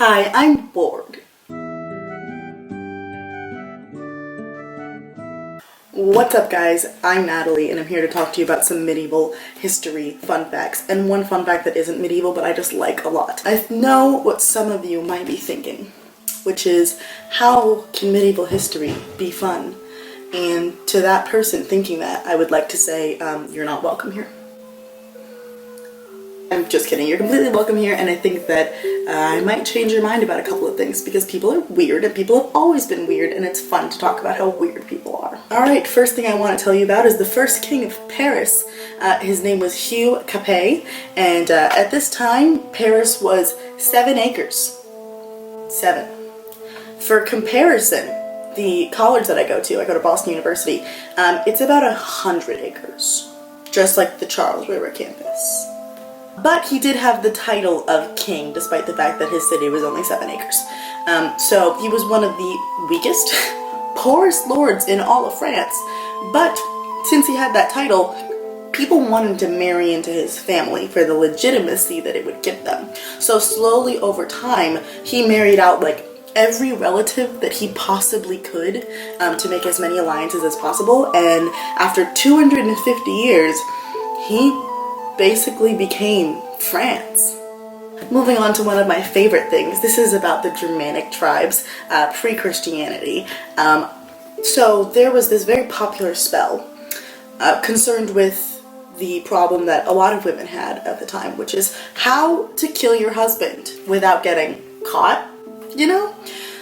Hi, I'm bored. What's up guys, I'm Natalie and I'm here to talk to you about some medieval history fun facts. And one fun fact that isn't medieval but I just like a lot. I know what some of you might be thinking, which is how can medieval history be fun? And to that person thinking that, I would like to say, you're not welcome here. I'm just kidding, you're completely welcome here, and I think that I might change your mind about a couple of things because people are weird and people have always been weird and it's fun to talk about how weird people are. Alright, first thing I want to tell you about is the first king of Paris. His name was Hugh Capet, and at this time Paris was 7 acres. 7. For comparison, the college that I go to Boston University, it's about 100 acres. Just like the Charles River campus. But he did have the title of king, despite the fact that his city was only 7 acres. So he was one of the weakest, poorest lords in all of France. But since he had that title, people wanted to marry into his family for the legitimacy that it would give them. So slowly over time, he married out like every relative that he possibly could to make as many alliances as possible. And after 250 years, he basically became France. Moving on to one of my favorite things. This is about the Germanic tribes, pre-Christianity. So there was this very popular spell concerned with the problem that a lot of women had at the time, which is how to kill your husband without getting caught, you know?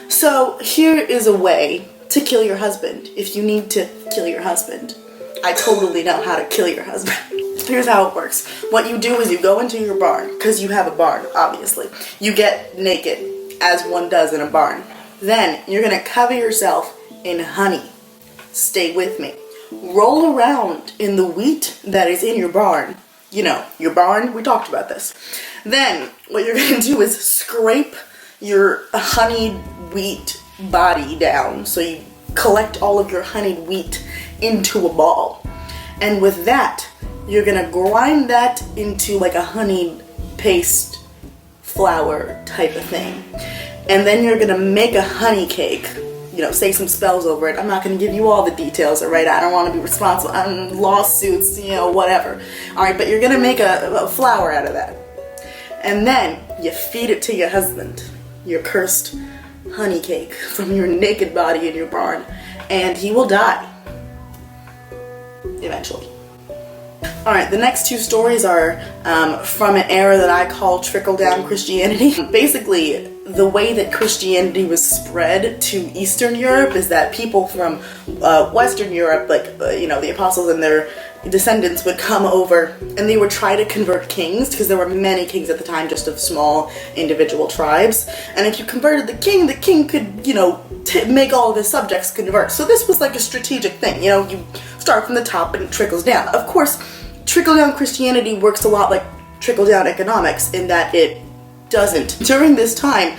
So here is a way to kill your husband if you need to kill your husband. I totally know how to kill your husband. Here's how it works. What you do is you go into your barn, because you have a barn, obviously. You get naked, as one does in a barn. Then you're going to cover yourself in honey. Stay with me. Roll around in the wheat that is in your barn. You know, your barn, we talked about this. Then what you're going to do is scrape your honeyed wheat body down. So you collect all of your honeyed wheat into a ball. And with that, you're gonna grind that into like a honeyed paste flour type of thing. And then you're gonna make a honey cake, you know, say some spells over it. I'm not gonna give you all the details, alright? I don't wanna be responsible, lawsuits, you know, whatever. Alright, but you're gonna make a flour out of that. And then you feed it to your husband, your cursed honey cake from your naked body in your barn, and he will die. Eventually. Alright, the next two stories are from an era that I call trickle-down Christianity. Basically, the way that Christianity was spread to Eastern Europe is that people from Western Europe, like, you know, the apostles and their descendants would come over and they would try to convert kings, because there were many kings at the time, just of small individual tribes. And if you converted the king could, you know, make all of his subjects convert. So this was like a strategic thing, you know, you start from the top and it trickles down. Of course, trickle-down Christianity works a lot like trickle-down economics in that it doesn't. During this time,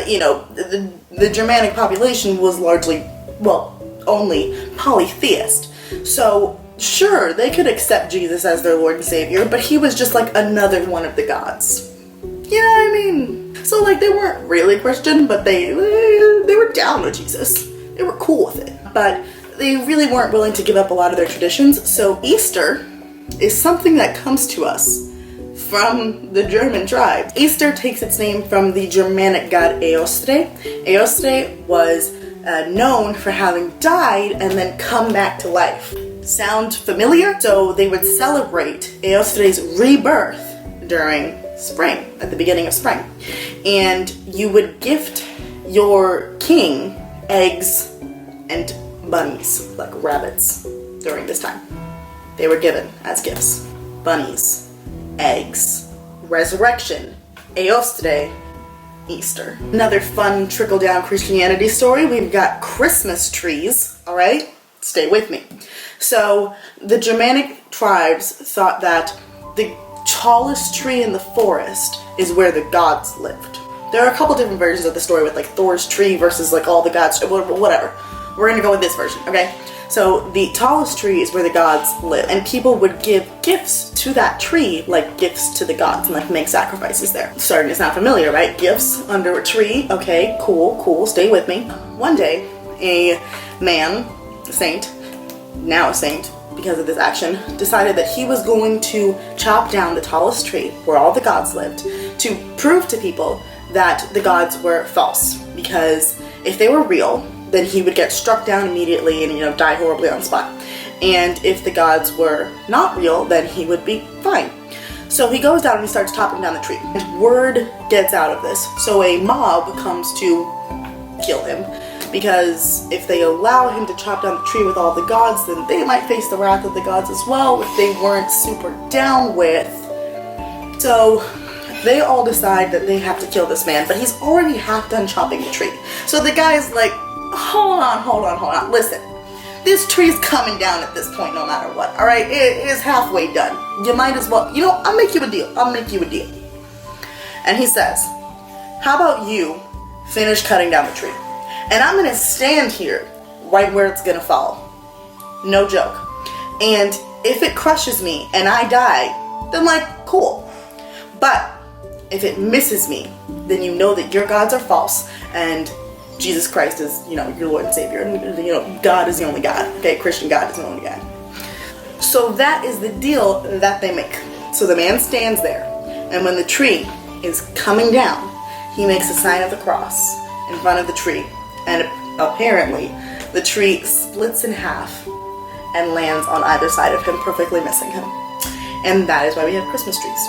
you know, the Germanic population was largely, well, only polytheist. So sure, they could accept Jesus as their Lord and Savior, but he was just like another one of the gods. You know what I mean? So like they weren't really Christian, but they were down with Jesus. They were cool with it. But they really weren't willing to give up a lot of their traditions, so Easter is something that comes to us from the German tribe. Easter takes its name from the Germanic god Eostre. Eostre was known for having died and then come back to life. Sound familiar? So they would celebrate Eostre's rebirth during spring, at the beginning of spring. And you would gift your king eggs and bunnies, like rabbits, during this time. They were given as gifts. Bunnies, eggs, resurrection, Eostre, Easter. Another fun trickle-down Christianity story. We've got Christmas trees, alright? Stay with me. So the Germanic tribes thought that the tallest tree in the forest is where the gods lived. There are a couple different versions of the story with like Thor's tree versus like all the gods, whatever. We're gonna go with this version, okay? So the tallest tree is where the gods live, and people would give gifts to that tree, like gifts to the gods, and like make sacrifices there. Starting to sound familiar, right? Gifts under a tree. Okay, cool, stay with me. One day, a man, a saint, now a saint because of this action, decided that he was going to chop down the tallest tree where all the gods lived to prove to people that the gods were false, because if they were real, then he would get struck down immediately and, die horribly on the spot. And if the gods were not real, then he would be fine. So he goes down and he starts chopping down the tree. And word gets out of this. So a mob comes to kill him, because if they allow him to chop down the tree with all the gods, then they might face the wrath of the gods as well, which they weren't super down with. So they all decide that they have to kill this man, but he's already half done chopping the tree. So the guy's like, hold on, listen. This tree's coming down at this point no matter what, alright? It is halfway done. You might as well, I'll make you a deal. And he says, how about you finish cutting down the tree? And I'm gonna stand here right where it's gonna fall. No joke. And if it crushes me and I die, then cool. But if it misses me, then you know that your gods are false and Jesus Christ is, your Lord and Savior. And, God is the only God. Okay, Christian God is the only God. So that is the deal that they make. So the man stands there, and when the tree is coming down, he makes a sign of the cross in front of the tree. And apparently, the tree splits in half and lands on either side of him, perfectly missing him. And that is why we have Christmas trees.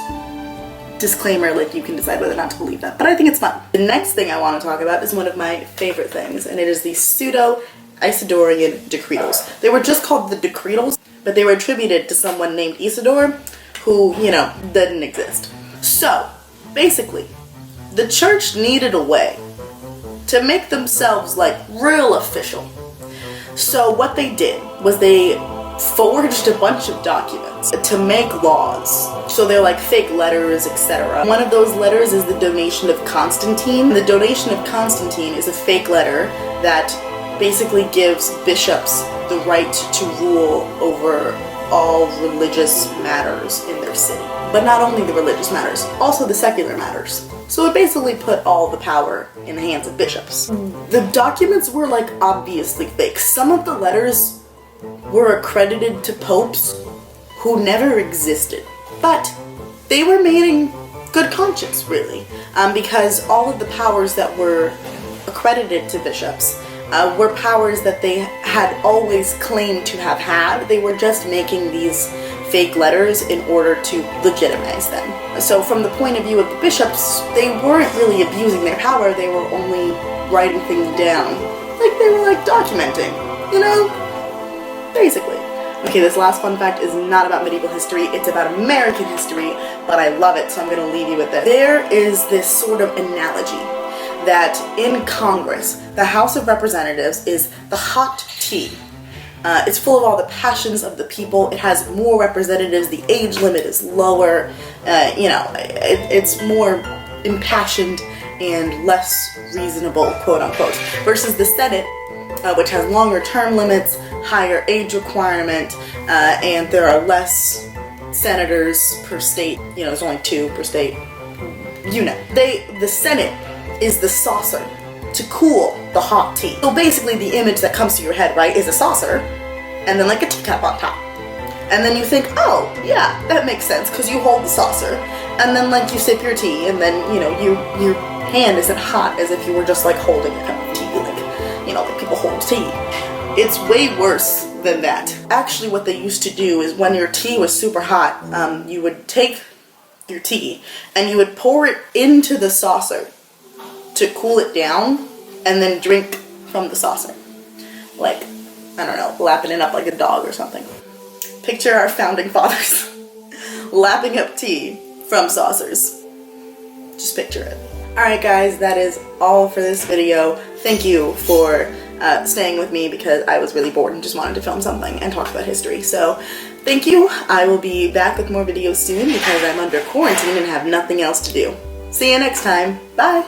Disclaimer, you can decide whether or not to believe that, but I think it's fun. The next thing I want to talk about is one of my favorite things, and it is the pseudo-Isidorian decretals. They were just called the decretals, but they were attributed to someone named Isidore, who, didn't exist. So, basically, the church needed a way to make themselves, real official. So what they did was they forged a bunch of documents to make laws. So they're fake letters, etc. One of those letters is the Donation of Constantine. The Donation of Constantine is a fake letter that basically gives bishops the right to rule over all religious matters in their city. But not only the religious matters, also the secular matters. So it basically put all the power in the hands of bishops. The documents were obviously fake. Some of the letters were accredited to popes who never existed. But they were made in good conscience, really, because all of the powers that were accredited to bishops were powers that they had always claimed to have had. They were just making these fake letters in order to legitimize them. So from the point of view of the bishops, they weren't really abusing their power, they were only writing things down. They were documenting, basically. Okay, this last fun fact is not about medieval history, it's about American history, but I love it, so I'm gonna leave you with this. There is this sort of analogy that in Congress, the House of Representatives is the hot tea. It's full of all the passions of the people. It has more representatives. The age limit is lower. It's more impassioned and less reasonable, quote unquote, versus the Senate, which has longer term limits, higher age requirement, and there are less senators per state. There's only 2 per state. The Senate is the saucer to cool the hot tea. So basically the image that comes to your head, right, is a saucer and then a teacup on top. And then you think, oh, yeah, that makes sense, because you hold the saucer. And then you sip your tea, and then, your hand isn't hot as if you were just holding a cup of tea, like people hold tea. It's way worse than that. Actually, what they used to do is when your tea was super hot, you would take your tea and you would pour it into the saucer to cool it down, and then drink from the saucer. I don't know, lapping it up like a dog or something. Picture our founding fathers lapping up tea from saucers. Just picture it. Alright guys, that is all for this video. Thank you for staying with me, because I was really bored and just wanted to film something and talk about history. So thank you. I will be back with more videos soon because I'm under quarantine and have nothing else to do. See you next time. Bye!